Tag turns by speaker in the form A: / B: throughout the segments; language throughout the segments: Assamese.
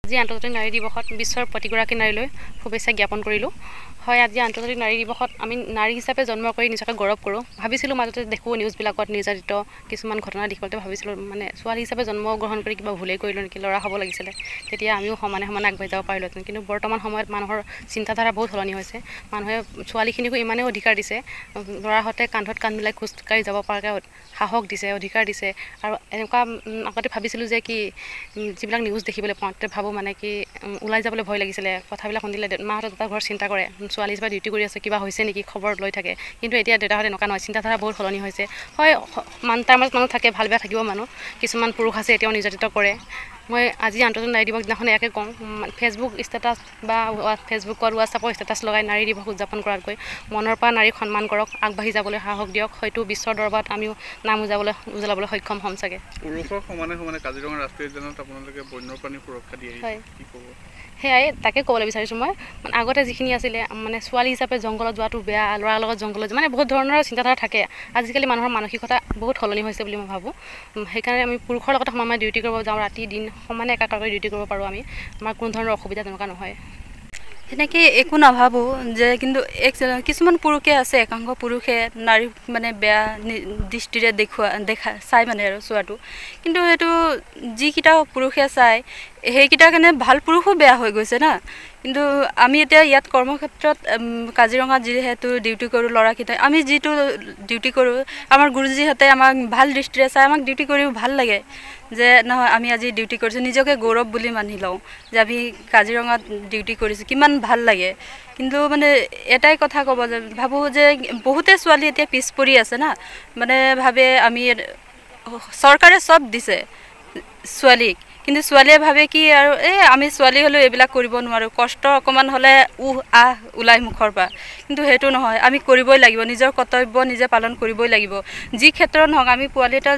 A: আজি আন্তৰ্জাতিক নাৰী দিৱসত বিশ্বৰ প্ৰতিগৰাকী নাৰীলৈ শুভেচ্ছা জ্ঞাপন কৰিলোঁ। হয়, আজি আন্তৰ্জাতিক নাৰী দিৱসত আমি নাৰী হিচাপে জন্ম কৰি নিজকে গৌৰৱ কৰোঁ। ভাবিছিলোঁ মাজতে দেখোঁ নিউজবিলাকত নিৰ্যাতিত কিছুমান ঘটনা দেখিবলৈ ভাবিছিলোঁ মানে ছোৱালী হিচাপে জন্মগ্ৰহণ কৰি কিবা ভুলেই কৰিলোঁ নেকি, ল'ৰা হ'ব লাগিছিলে, তেতিয়া আমিও সমানে সমানে আগবাঢ়ি যাব পাৰিলোহেঁতেন। কিন্তু বৰ্তমান সময়ত মানুহৰ চিন্তাধাৰা বহুত সলনি হৈছে। মানুহে ছোৱালীখিনিকো ইমানেই অধিকাৰ দিছে, ল'ৰাহঁতে কান্ধত কান্ধ মিলাই খোজকাঢ়ি যাব পৰাকৈ সাহস দিছে, অধিকাৰ দিছে। আৰু এনেকুৱা আগতে ভাবিছিলোঁ যে কি যিবিলাক নিউজ দেখিবলৈ পাওঁ তেতিয়া ভাবোঁ মানে কি ওলাই যাবলৈ ভয় লাগিছিলে। কথাবিলাক শুনিলে মাহঁতে দেউতা ঘৰত চিন্তা কৰে, ছোৱালী হিচাপে ডিউটি কৰি আছে, কিবা হৈছে নেকি খবৰ লৈ থাকে। কিন্তু এতিয়া দেউতাহঁতে এনেকুৱা নহয়, চিন্তাধাৰা বহুত সলনি হৈছে। হয়, তাৰ মাজত মানুহ থাকে, ভাল বেয়া থাকিব মানুহ, কিছুমান পুৰুষ আছে এতিয়াও নিৰ্যাতিত কৰে। মই আজি আন্তৰ্জাতিক নাৰী দিৱস দিনাখন ইয়াকে কওঁ, ফেচবুক ষ্টেটাছ বা ফেচবুকত হোৱাটছআপৰ ষ্টেটাছ লগাই নাৰী দিৱস উদযাপন কৰাতকৈ মনৰ পৰা নাৰীক সন্মান কৰক, আগবাঢ়ি যাবলৈ সাহস দিয়ক। হয়তো বিশ্বৰ দৰবাৰত আমিও নাম উজ্বলাবলৈ সক্ষম হ'ম চাগে।
B: পুৰুষৰ সমানে সমানে কাজিৰঙা ৰাষ্ট্ৰীয় উদ্যানত আপোনালোকে বন্যপ্ৰাণী সুৰক্ষা দিয়ে, কি ক'ব?
A: সেয়াই তাকে ক'বলৈ বিচাৰিছোঁ মই। মানে আগতে যিখিনি আছিলে মানে ছোৱালী হিচাপে জংঘলত যোৱাটো বেয়া, ল'ৰাৰ লগত জংঘলত মানে বহুত ধৰণৰ চিন্তাধাৰা থাকে। আজিকালি মানুহৰ মানসিকতা বহুত সলনি হৈছে বুলি মই ভাবোঁ। সেইকাৰণে আমি পুৰুষৰ লগতে সমানে ডিউটি কৰিব যাওঁ, ৰাতি দিন সমানে একাকাৰ কৰি ডিউটি কৰিব পাৰোঁ আমি। আমাৰ কোনো ধৰণৰ অসুবিধা তেনেকুৱা নহয়।
C: সেনেকৈ একো নাভাবোঁ যে, কিন্তু কিছুমান পুৰুষে আছে, একাংশ পুৰুষে নাৰী মানে বেয়া দৃষ্টিৰে চাই মানে আৰু চোৱাটো। কিন্তু সেইটো যিকেইটা পুৰুষে চায় সেইকেইটাৰ কাৰণে ভাল পুৰুষো বেয়া হৈ গৈছে না। কিন্তু আমি এতিয়া ইয়াত কৰ্মক্ষেত্ৰত কাজিৰঙাত যিহেতু ডিউটি কৰোঁ, ল'ৰাকেইটাই আমি যিটো ডিউটি কৰোঁ, আমাৰ গুৰুজীহঁতে আমাক ভাল দৃষ্টিৰে চাই, আমাক ডিউটি কৰিও ভাল লাগে যে নহয় আমি আজি ডিউটি কৰিছোঁ, নিজকে গৌৰৱ বুলি মানি লওঁ যে আমি কাজিৰঙাত ডিউটি কৰিছোঁ, কিমান ভাল লাগে। কিন্তু মানে এটাই কথা ক'ব যে ভাবোঁ যে বহুতে ছোৱালী এতিয়া পিছ পৰি আছে না, মানে ভাবে আমি চৰকাৰে চব দিছে ছোৱালীক, কিন্তু ছোৱালীয়ে ভাবে কি আৰু আমি ছোৱালী হ'লেও এইবিলাক কৰিব নোৱাৰোঁ, কষ্ট অকণমান হ'লে ওলাই মুখৰ পৰা। কিন্তু সেইটো নহয়, আমি কৰিবই লাগিব, নিজৰ কৰ্তব্য নিজে পালন কৰিবই লাগিব। যি ক্ষেত্ৰত নহওক, আমি পোৱালি এটা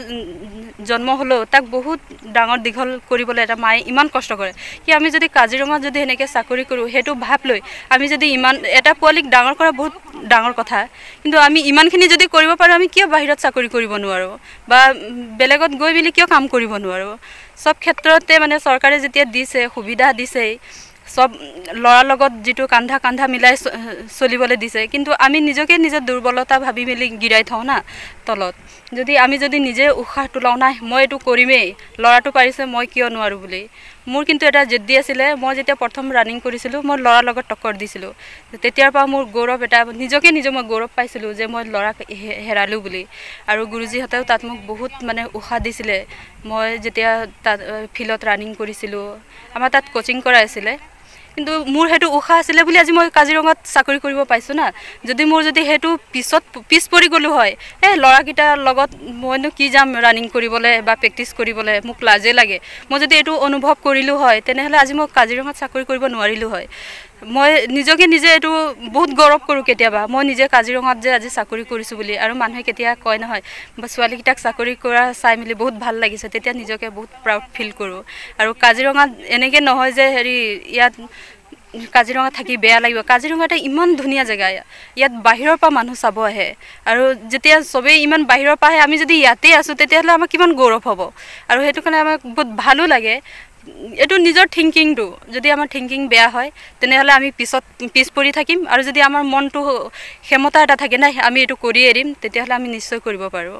C: জন্ম হ'লেও তাক বহুত ডাঙৰ দীঘল কৰিবলৈ এটা মায়ে ইমান কষ্ট কৰে। কি আমি যদি কাজিৰঙাত যদি সেনেকৈ চাকৰি কৰোঁ, সেইটো ভাৱ লৈ আমি যদি ইমান এটা পোৱালিক ডাঙৰ কৰা বহুত ডাঙৰ কথা, কিন্তু আমি ইমানখিনি যদি কৰিব পাৰোঁ, আমি কিয় বাহিৰত চাকৰি কৰিব নোৱাৰোঁ বা বেলেগত গৈ মেলি কিয় কাম কৰিব নোৱাৰোঁ? চব ক্ষেত্ৰতে মানে চৰকাৰে যেতিয়া দিছে, সুবিধা দিছেই, চব ল'ৰাৰ লগত যিটো কান্ধা মিলাই চলিবলৈ দিছে, কিন্তু আমি নিজকে নিজৰ দুৰ্বলতা ভাবি মেলি গিৰাই থওঁ না তলত। আমি যদি নিজে উশাহটো লওঁ, নাই মই এইটো কৰিমেই, ল'ৰাটো পাৰিছে মই কিয় নোৱাৰোঁ বুলি। মোৰ কিন্তু এটা জেদি আছিলে, মই যেতিয়া প্ৰথম ৰানিং কৰিছিলোঁ মই ল'ৰাৰ লগত টক্কৰ দিছিলোঁ। তেতিয়াৰ পৰা মোৰ গৌৰৱ এটা, নিজকে মই গৌৰৱ পাইছিলোঁ যে মই ল'ৰাক হেৰালোঁ বুলি। আৰু গুৰুজীহঁতেও তাত মোক বহুত মানে উৎসাহ দিছিলে। মই যেতিয়া তাত ফিল্ডত ৰানিং কৰিছিলোঁ, আমাৰ তাত কোচিং কৰাই আছিলে, কিন্তু মোৰ সেইটো উৎসাহ আছিলে বুলি আজি মই কাজিৰঙাত চাকৰি কৰিব পাইছোঁ না। যদি মোৰ সেইটো পিছ পৰি গ'লোঁ হয়, ল'ৰাকেইটাৰ লগত মইনো কি যাম ৰানিং কৰিবলৈ বা প্ৰেক্টিছ কৰিবলৈ, মোক লাজে লাগে। মই যদি এইটো অনুভৱ কৰিলোঁ হয়, তেনেহ'লে আজি মই কাজিৰঙাত চাকৰি কৰিব নোৱাৰিলোঁ হয়। মই নিজকে নিজে এইটো বহুত গৌৰৱ কৰোঁ কেতিয়াবা মই নিজে কাজিৰঙাত যে আজি চাকৰি কৰিছোঁ বুলি আৰু মানুহে কেতিয়া কয় নহয় বা ছোৱালীকেইটাক চাকৰি কৰা চাই মেলি বহুত ভাল লাগিছে তেতিয়া নিজকে বহুত প্ৰাউড ফিল কৰোঁ আৰু কাজিৰঙাত এনেকৈ নহয় যে হেৰি ইয়াত কাজিৰঙাত থাকি বেয়া লাগিব কাজিৰঙা এটা ইমান ধুনীয়া জেগা ইয়াত বাহিৰৰ পৰা মানুহ চাব আহে আৰু যেতিয়া চবেই ইমান বাহিৰৰ পৰা আহে আমি যদি ইয়াতে আছোঁ তেতিয়াহ'লে আমাৰ কিমান গৌৰৱ হ'ব আৰু সেইটো কাৰণে আমাক বহুত ভালো লাগে এইটো নিজৰ থিংকিংটো যদি আমাৰ থিংকিং বেয়া হয় তেনেহ'লে আমি পিছ পৰি থাকিম আৰু যদি আমাৰ মনটো ক্ষমতা এটা থাকে নাই আমি এইটো কৰি এৰিম তেতিয়াহ'লে আমি নিশ্চয় কৰিব পাৰোঁ